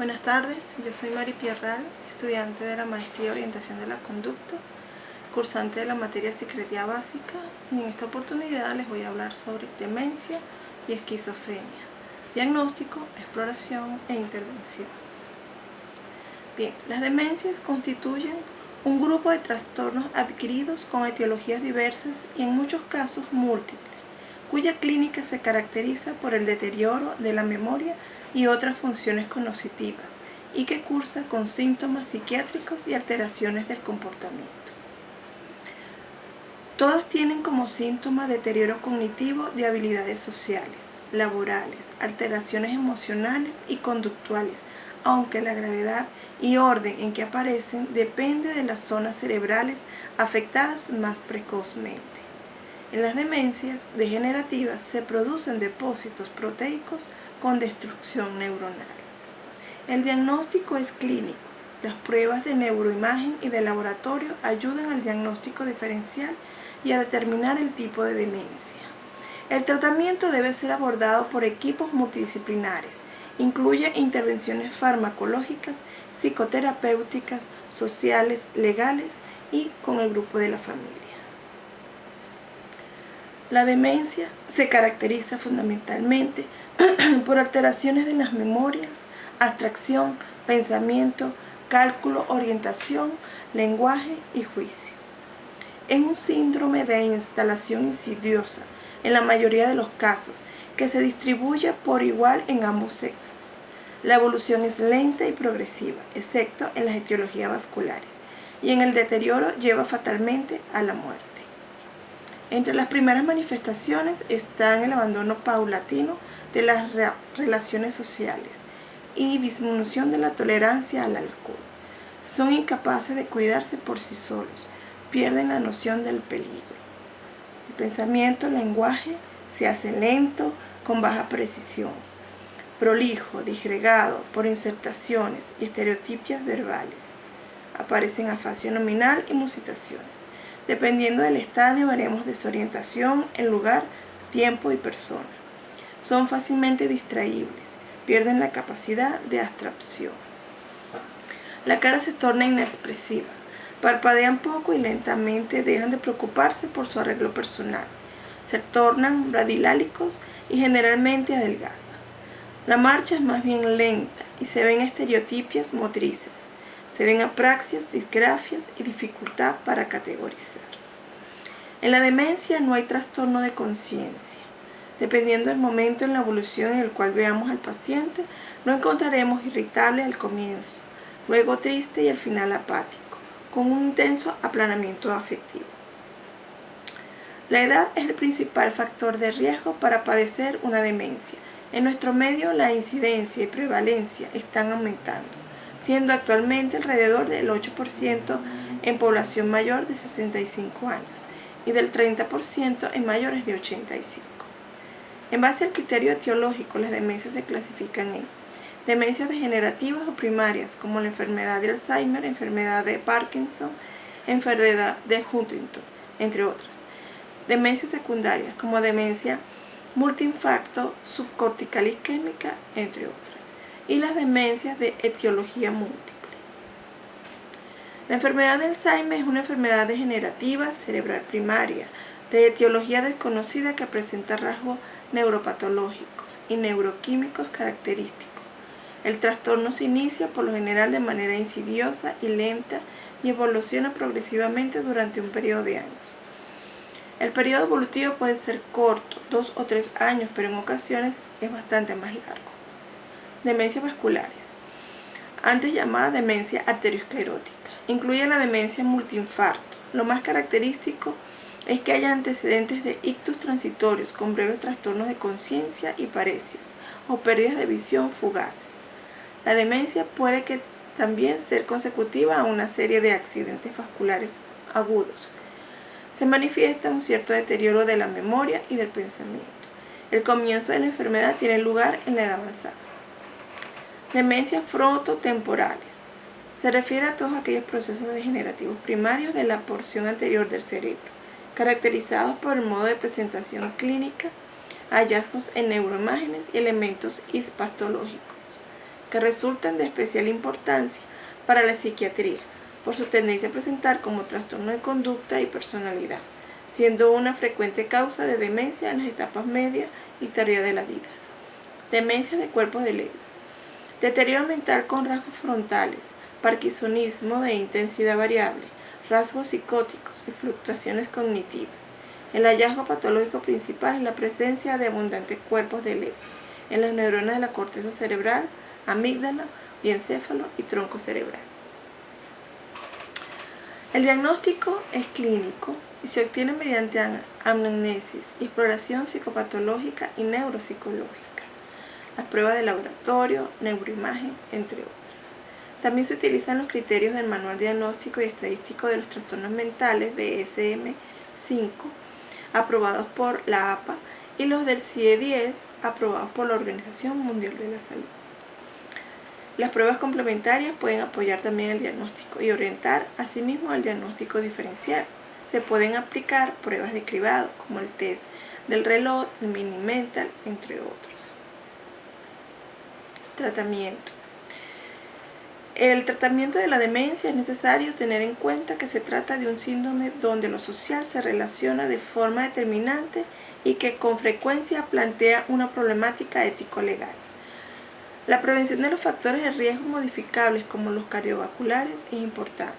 Buenas tardes, yo soy Mari Pierral, estudiante de la Maestría en Orientación de la Conducta, cursante de la materia Psiquiatría Básica, y en esta oportunidad les voy a hablar sobre demencia y esquizofrenia, diagnóstico, exploración e intervención. Bien, las demencias constituyen un grupo de trastornos adquiridos con etiologías diversas y en muchos casos múltiples, cuya clínica se caracteriza por el deterioro de la memoria y otras funciones cognitivas, y que cursa con síntomas psiquiátricos y alteraciones del comportamiento. Todas tienen como síntoma deterioro cognitivo de habilidades sociales, laborales, alteraciones emocionales y conductuales, aunque la gravedad y orden en que aparecen depende de las zonas cerebrales afectadas más precozmente. En las demencias degenerativas se producen depósitos proteicos con destrucción neuronal. El diagnóstico es clínico. Las pruebas de neuroimagen y de laboratorio ayudan al diagnóstico diferencial y a determinar el tipo de demencia. El tratamiento debe ser abordado por equipos multidisciplinares. Incluye intervenciones farmacológicas, psicoterapéuticas, sociales, legales y con el grupo de la familia. La demencia se caracteriza fundamentalmente por alteraciones de las memorias, abstracción, pensamiento, cálculo, orientación, lenguaje y juicio. Es un síndrome de instalación insidiosa, en la mayoría de los casos, que se distribuye por igual en ambos sexos. La evolución es lenta y progresiva, excepto en las etiologías vasculares, y en el deterioro lleva fatalmente a la muerte. Entre las primeras manifestaciones están el abandono paulatino de las relaciones sociales y disminución de la tolerancia al alcohol. Son incapaces de cuidarse por sí solos, pierden la noción del peligro. El pensamiento, el lenguaje se hace lento, con baja precisión, prolijo, disgregado por insertaciones y estereotipias verbales. Aparecen afasia nominal y musitaciones. Dependiendo del estadio veremos desorientación en lugar, tiempo y persona. Son fácilmente distraíbles, pierden la capacidad de abstracción. La cara se torna inexpresiva, parpadean poco y lentamente dejan de preocuparse por su arreglo personal. Se tornan bradilálicos y generalmente adelgazan. La marcha es más bien lenta y se ven estereotipias motrices. Se ven apraxias, disgrafias y dificultad para categorizar. En la demencia no hay trastorno de conciencia. Dependiendo del momento en la evolución en el cual veamos al paciente, lo encontraremos irritable al comienzo, luego triste y al final apático, con un intenso aplanamiento afectivo. La edad es el principal factor de riesgo para padecer una demencia. En nuestro medio, la incidencia y prevalencia están aumentando, siendo actualmente alrededor del 8% en población mayor de 65 años y del 30% en mayores de 85. En base al criterio etiológico, las demencias se clasifican en demencias degenerativas o primarias, como la enfermedad de Alzheimer, enfermedad de Parkinson, enfermedad de Huntington, entre otras. Demencias secundarias, como demencia multiinfarto, subcortical isquémica, entre otras. Y las demencias de etiología múltiple. La enfermedad de Alzheimer es una enfermedad degenerativa cerebral primaria, de etiología desconocida que presenta rasgos neuropatológicos y neuroquímicos característicos. El trastorno se inicia por lo general de manera insidiosa y lenta y evoluciona progresivamente durante un periodo de años. El periodo evolutivo puede ser corto, 2 o 3 años, pero en ocasiones es bastante más largo. Demencias vasculares, antes llamada demencia arteriosclerótica, incluye la demencia multiinfarto. Lo más característico es que haya antecedentes de ictus transitorios con breves trastornos de conciencia y paresias o pérdidas de visión fugaces. La demencia puede que también ser consecutiva a una serie de accidentes vasculares agudos. Se manifiesta un cierto deterioro de la memoria y del pensamiento. El comienzo de la enfermedad tiene lugar en la edad avanzada. Demencias frontotemporales. Se refiere a todos aquellos procesos degenerativos primarios de la porción anterior del cerebro, caracterizados por el modo de presentación clínica, hallazgos en neuroimágenes y elementos histopatológicos. que resultan de especial importancia para la psiquiatría, por su tendencia a presentar como trastorno de conducta y personalidad, siendo una frecuente causa de demencia en las etapas media y tardía de la vida. Demencia de cuerpos de leve. Deterioro mental con rasgos frontales, parkinsonismo de intensidad variable, rasgos psicóticos y fluctuaciones cognitivas. El hallazgo patológico principal es la presencia de abundantes cuerpos de leve en las neuronas de la corteza cerebral, amígdala, diencéfalo y tronco cerebral. El diagnóstico es clínico y se obtiene mediante anamnesis y exploración psicopatológica y neuropsicológica, las pruebas de laboratorio, neuroimagen, entre otras. También se utilizan los criterios del Manual Diagnóstico y Estadístico de los Trastornos Mentales de DSM-5, aprobados por la APA, y los del CIE-10, aprobados por la Organización Mundial de la Salud. Las pruebas complementarias pueden apoyar también el diagnóstico y orientar asimismo al diagnóstico diferencial. Se pueden aplicar pruebas de cribado, como el test del reloj, el Mini-Mental, entre otros. Tratamiento. El tratamiento de la demencia es necesario tener en cuenta que se trata de un síndrome donde lo social se relaciona de forma determinante y que con frecuencia plantea una problemática ético-legal. La prevención de los factores de riesgo modificables como los cardiovasculares es importante.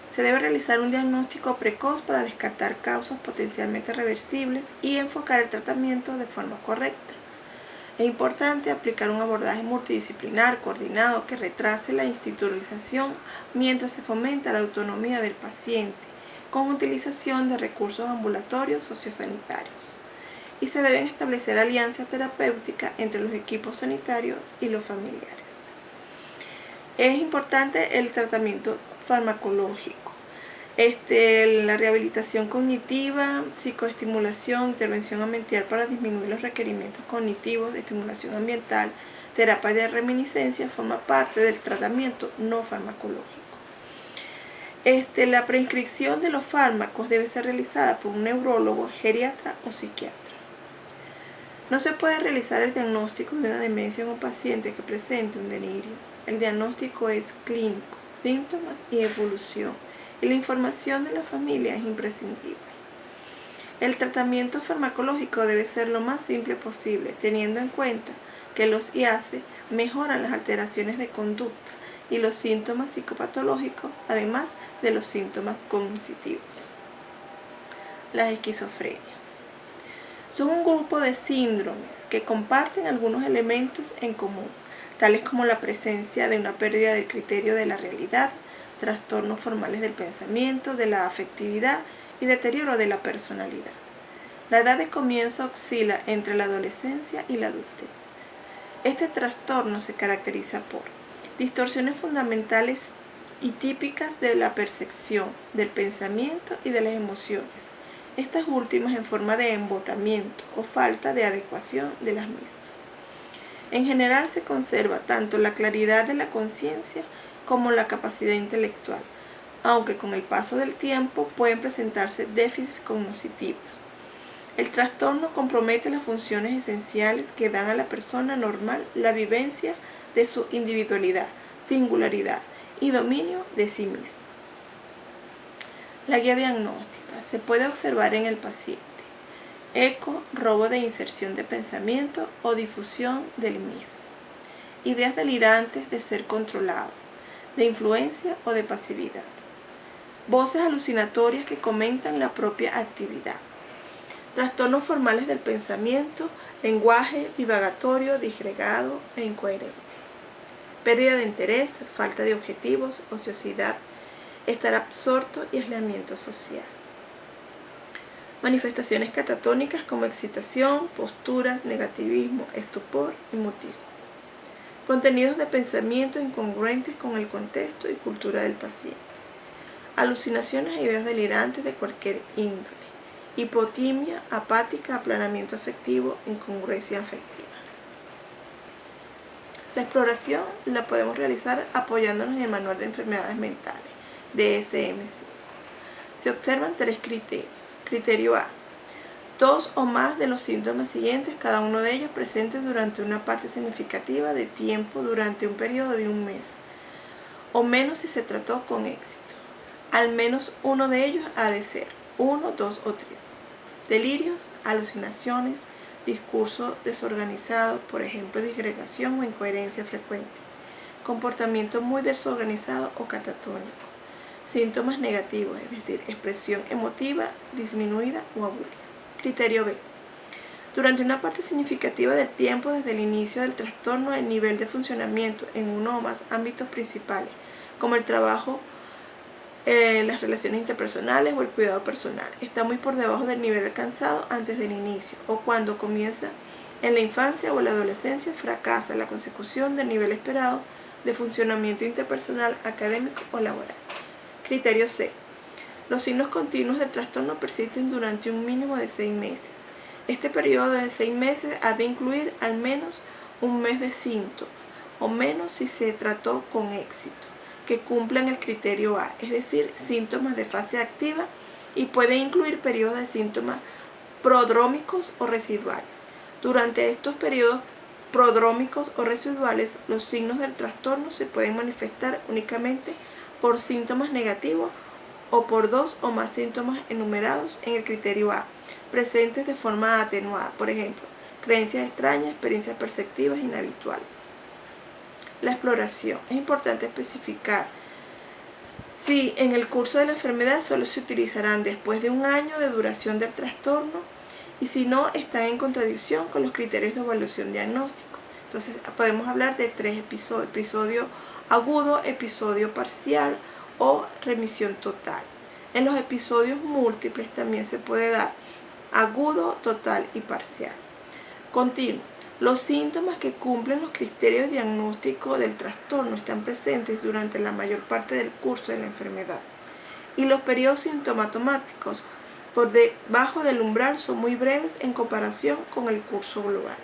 Se debe realizar un diagnóstico precoz para descartar causas potencialmente reversibles y enfocar el tratamiento de forma correcta. Es importante aplicar un abordaje multidisciplinar coordinado que retrase la institucionalización mientras se fomenta la autonomía del paciente con utilización de recursos ambulatorios sociosanitarios. Y se deben establecer alianzas terapéuticas entre los equipos sanitarios y los familiares. Es importante el tratamiento farmacológico, la rehabilitación cognitiva, psicoestimulación, intervención ambiental para disminuir los requerimientos cognitivos, estimulación ambiental, terapia de reminiscencia forma parte del tratamiento no farmacológico. La prescripción de los fármacos debe ser realizada por un neurólogo, geriatra o psiquiatra. No se puede realizar el diagnóstico de una demencia en un paciente que presente un delirio. El diagnóstico es clínico, síntomas y evolución, y la información de la familia es imprescindible. El tratamiento farmacológico debe ser lo más simple posible, teniendo en cuenta que los IACE mejoran las alteraciones de conducta y los síntomas psicopatológicos, además de los síntomas cognitivos. Las esquizofrenias son un grupo de síndromes que comparten algunos elementos en común, tales como la presencia de una pérdida del criterio de la realidad, trastornos formales del pensamiento, de la afectividad y deterioro de la personalidad. La edad de comienzo oscila entre la adolescencia y la adultez. Este trastorno se caracteriza por distorsiones fundamentales y típicas de la percepción, del pensamiento y de las emociones, estas últimas en forma de embotamiento o falta de adecuación de las mismas. En general se conserva tanto la claridad de la conciencia como la capacidad intelectual, aunque con el paso del tiempo pueden presentarse déficits cognitivos. El trastorno compromete las funciones esenciales que dan a la persona normal la vivencia de su individualidad, singularidad y dominio de sí mismo. La guía diagnóstica se puede observar en el paciente. Eco, robo de inserción de pensamiento o difusión del mismo. Ideas delirantes de ser controlado, de influencia o de pasividad. Voces alucinatorias que comentan la propia actividad. Trastornos formales del pensamiento, lenguaje divagatorio, disgregado e incoherente. Pérdida de interés, falta de objetivos, ociosidad, estar absorto y aislamiento social. Manifestaciones catatónicas como excitación, posturas, negativismo, estupor y mutismo. Contenidos de pensamiento incongruentes con el contexto y cultura del paciente. Alucinaciones e ideas delirantes de cualquier índole. Hipotimia, apática, aplanamiento afectivo, incongruencia afectiva. La exploración la podemos realizar apoyándonos en el Manual de Enfermedades Mentales, DSM-5. Se observan 3 criterios. Criterio A. 2 o más de los síntomas siguientes, cada uno de ellos presentes durante una parte significativa de tiempo durante un periodo de un mes, o menos si se trató con éxito. Al menos uno de ellos ha de ser 1, 2 o 3. Delirios, alucinaciones, discurso desorganizado, por ejemplo, disgregación o incoherencia frecuente, comportamiento muy desorganizado o catatónico, síntomas negativos, es decir, expresión emotiva disminuida o aburrida. Criterio B. Durante una parte significativa del tiempo desde el inicio del trastorno, el nivel de funcionamiento en uno o más ámbitos principales, como el trabajo, las relaciones interpersonales o el cuidado personal, está muy por debajo del nivel alcanzado antes del inicio, o cuando comienza en la infancia o la adolescencia, fracasa la consecución del nivel esperado de funcionamiento interpersonal, académico o laboral. Criterio C. Los signos continuos del trastorno persisten durante un mínimo de 6 meses. Este periodo de 6 meses ha de incluir al menos un mes de síntomas, o menos si se trató con éxito, que cumplan el criterio A, es decir, síntomas de fase activa, y puede incluir periodos de síntomas prodrómicos o residuales. Durante estos periodos prodrómicos o residuales, los signos del trastorno se pueden manifestar únicamente por síntomas negativos o por 2 o más síntomas enumerados en el criterio A, presentes de forma atenuada, por ejemplo, creencias extrañas, experiencias perceptivas inhabituales. La exploración. Es importante especificar si en el curso de la enfermedad solo se utilizarán después de un año de duración del trastorno y si no están en contradicción con los criterios de evaluación diagnóstico. Entonces podemos hablar de 3 episodios: episodio agudo, episodio parcial o remisión total. En los episodios múltiples también se puede dar agudo, total y parcial. Continuo. Los síntomas que cumplen los criterios diagnósticos del trastorno están presentes durante la mayor parte del curso de la enfermedad, y los periodos sintomáticos por debajo del umbral son muy breves en comparación con el curso global.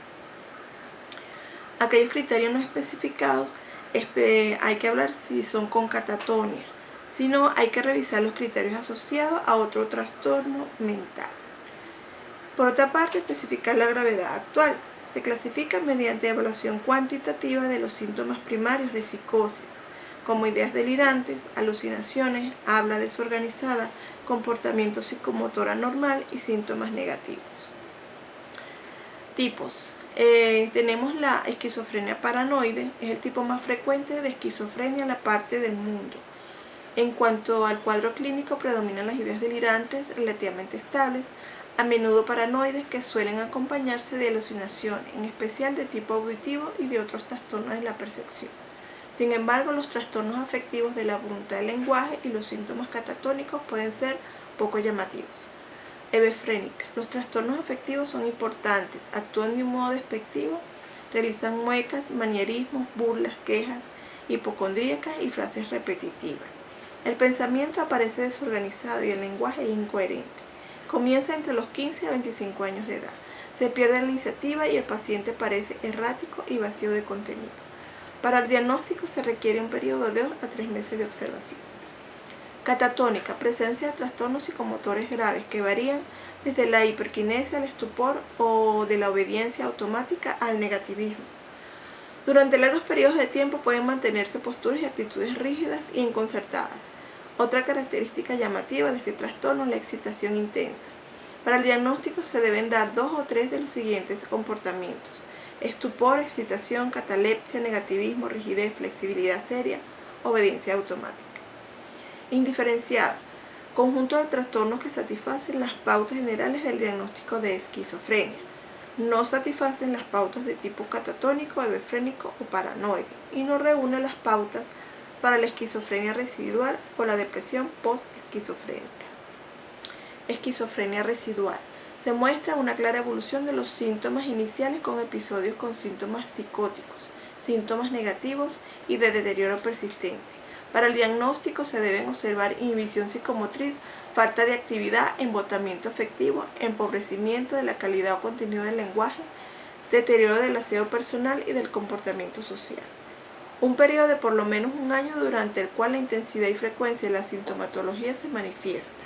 Aquellos criterios no especificados hay que hablar si son con catatonia, si no, hay que revisar los criterios asociados a otro trastorno mental. Por otra parte, especificar la gravedad actual. Se clasifica mediante evaluación cuantitativa de los síntomas primarios de psicosis, como ideas delirantes, alucinaciones, habla desorganizada, comportamiento psicomotor anormal y síntomas negativos. Tipos. Tenemos la esquizofrenia paranoide, es el tipo más frecuente de esquizofrenia en la parte del mundo. En cuanto al cuadro clínico, predominan las ideas delirantes relativamente estables, a menudo paranoides, que suelen acompañarse de alucinación, en especial de tipo auditivo y de otros trastornos de la percepción. Sin embargo, los trastornos afectivos de la voluntad del lenguaje y los síntomas catatónicos pueden ser poco llamativos. Hebefrénica. Los trastornos afectivos son importantes, actúan de un modo despectivo, realizan muecas, manierismos, burlas, quejas hipocondríacas y frases repetitivas. El pensamiento aparece desorganizado y el lenguaje es incoherente. Comienza entre los 15 a 25 años de edad. Se pierde la iniciativa y el paciente parece errático y vacío de contenido. Para el diagnóstico se requiere un periodo de 2 a 3 meses de observación. Catatónica. Presencia de trastornos psicomotores graves que varían desde la hiperquinesia al estupor o de la obediencia automática al negativismo. Durante largos periodos de tiempo pueden mantenerse posturas y actitudes rígidas e inconcertadas. Otra característica llamativa de este trastorno es la excitación intensa. Para el diagnóstico se deben dar 2 o 3 de los siguientes comportamientos: estupor, excitación, catalepsia, negativismo, rigidez, flexibilidad seria, obediencia automática. Indiferenciada. Conjunto de trastornos que satisfacen las pautas generales del diagnóstico de esquizofrenia. No satisfacen las pautas de tipo catatónico, hebefrénico o paranoide y no reúnen las pautas para la esquizofrenia residual o la depresión post-esquizofrénica. Esquizofrenia residual. Se muestra una clara evolución de los síntomas iniciales con episodios con síntomas psicóticos, síntomas negativos y de deterioro persistente. Para el diagnóstico se deben observar inhibición psicomotriz, falta de actividad, embotamiento afectivo, empobrecimiento de la calidad o contenido del lenguaje, deterioro del aseo personal y del comportamiento social. Un periodo de por lo menos un año durante el cual la intensidad y frecuencia de la sintomatología se manifiesta.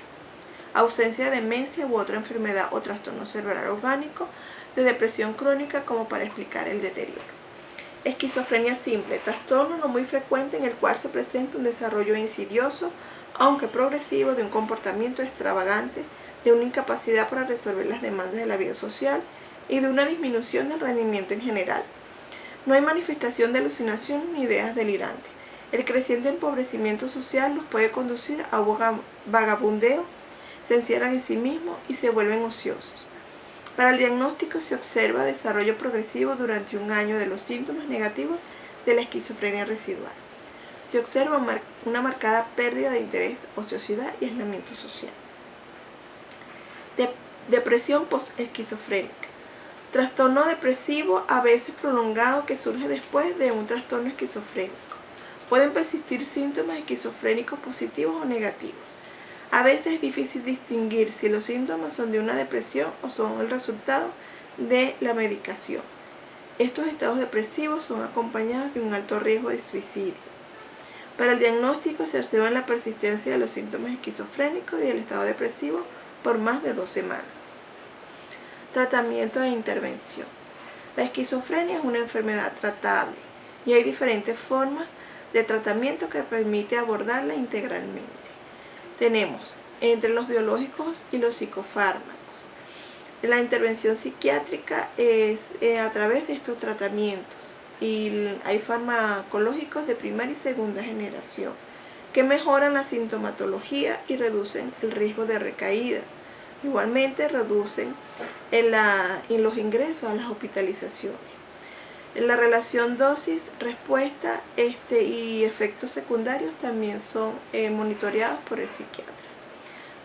ausencia de demencia u otra enfermedad o trastorno cerebral orgánico, de depresión crónica como para explicar el deterioro. Esquizofrenia simple, trastorno no muy frecuente en el cual se presenta un desarrollo insidioso, aunque progresivo, de un comportamiento extravagante, de una incapacidad para resolver las demandas de la vida social y de una disminución del rendimiento en general. No hay manifestación de alucinaciones ni ideas delirantes. El creciente empobrecimiento social los puede conducir a vagabundeo, se encierran en sí mismos y se vuelven ociosos. Para el diagnóstico se observa desarrollo progresivo durante un año de los síntomas negativos de la esquizofrenia residual. Se observa una marcada pérdida de interés, ociosidad y aislamiento social. Depresión post-esquizofrénica. Trastorno depresivo a veces prolongado que surge después de un trastorno esquizofrénico. Pueden persistir síntomas esquizofrénicos positivos o negativos. A veces es difícil distinguir si los síntomas son de una depresión o son el resultado de la medicación. Estos estados depresivos son acompañados de un alto riesgo de suicidio. Para el diagnóstico se observa la persistencia de los síntomas esquizofrénicos y del estado depresivo por más de 2 semanas. Tratamiento e intervención. La esquizofrenia es una enfermedad tratable y hay diferentes formas de tratamiento que permite abordarla integralmente. Tenemos entre los biológicos y los psicofármacos. La intervención psiquiátrica es a través de estos tratamientos y hay farmacológicos de primera y segunda generación que mejoran la sintomatología y reducen el riesgo de recaídas. Igualmente reducen los ingresos a las hospitalizaciones. La relación dosis-respuesta y efectos secundarios también son monitoreados por el psiquiatra.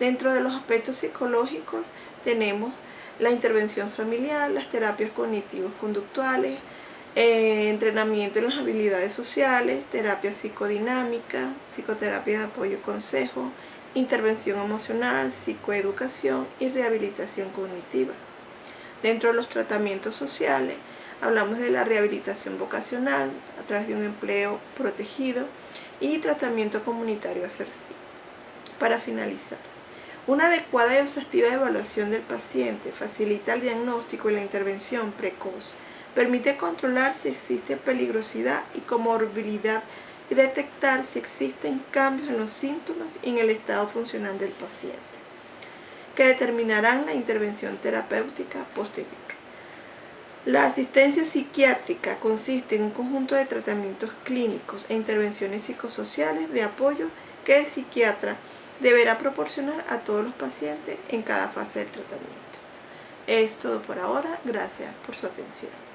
Dentro de los aspectos psicológicos tenemos la intervención familiar, las terapias cognitivos-conductuales, entrenamiento en las habilidades sociales, terapia psicodinámica, psicoterapia de apoyo y consejo, intervención emocional, psicoeducación y rehabilitación cognitiva. Dentro de los tratamientos sociales hablamos de la rehabilitación vocacional a través de un empleo protegido y tratamiento comunitario asertivo. Para finalizar, una adecuada y exhaustiva evaluación del paciente facilita el diagnóstico y la intervención precoz, permite controlar si existe peligrosidad y comorbilidad y detectar si existen cambios en los síntomas y en el estado funcional del paciente, que determinarán la intervención terapéutica posterior. La asistencia psiquiátrica consiste en un conjunto de tratamientos clínicos e intervenciones psicosociales de apoyo que el psiquiatra deberá proporcionar a todos los pacientes en cada fase del tratamiento. Es todo por ahora. Gracias por su atención.